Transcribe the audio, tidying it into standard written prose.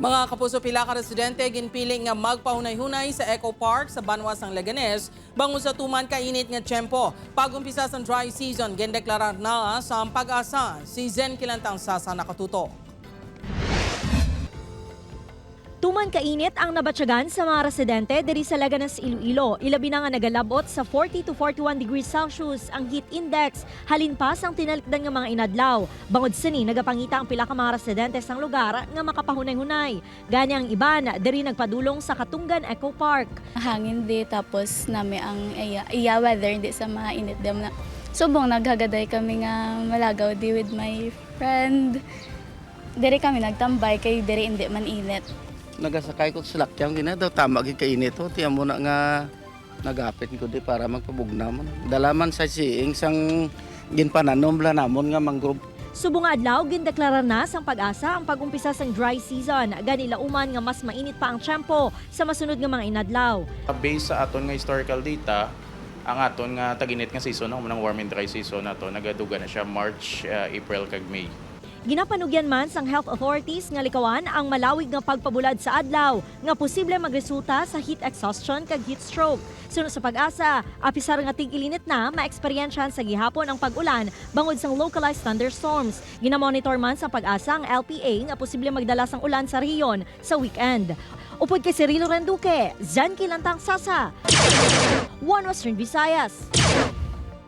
Mga kapuso, pila ka residente ginpiling nga magpahunay-hunay sa Eco Park sa Banwas ng Leganes bangon sa tuman kainit nga tiyempo. Pag-umpisa sa dry season, gindeklarar na sa pag-asa. Season kilantang sasa nakatuto. Tuman kainit ang nabatyagan sa mga residente diri sa Leganes, Iloilo. Ilabi na nga nagalabot sa 40 to 41 degrees Celsius ang heat index. Halin pa sang tinalikdan nga mga inadlaw. Bangod sini nagapangita ang pila ka mga residente sang lugar nga makapahunay-hunay. Gani ang iban diri nagpadulong sa Katunggan Eco Park. Hangin di tapos nami ang iya weather di sa mga init dem na. Subong naghagaday kami nga malagaw di with my friend. Diri kami nagtambay kay diri hindi man init. Nagasakay ko sa lakyang daw tama gid kainit to tiyan mo na nga nagapit ko di para magpabugna mo. Dalaman sa siing sang ginpananom la namon nga mangrove. Subong nga adlaw gindeklarar na sang pag-asa ang pag-umpisa sang dry season. Gani lauman nga mas mainit pa ang tiyempo sa masunod nga mga inadlaw. Based sa aton nga historical data, ang aton nga tag-init nga season, ang unang warm and dry season nato nagaduga na siya March, April kag May. Ginapanugyan man sang health authorities nga likawan ang malawig nga pagpabulad sa adlaw nga posible magresulta sa heat exhaustion kag heat stroke. Suno sa pag-asa, apisar nga tig-ilinit na maeksperyensyahan sa gihapon ang pag-ulan bangod sang localized thunderstorms. Ginamonitor man sa pag-asa ang LPA nga posible magdala sang ulan sa rehiyon sa weekend. Upod kay Cirilo Renduque, Zen Kilantang Sasa, One Western Visayas.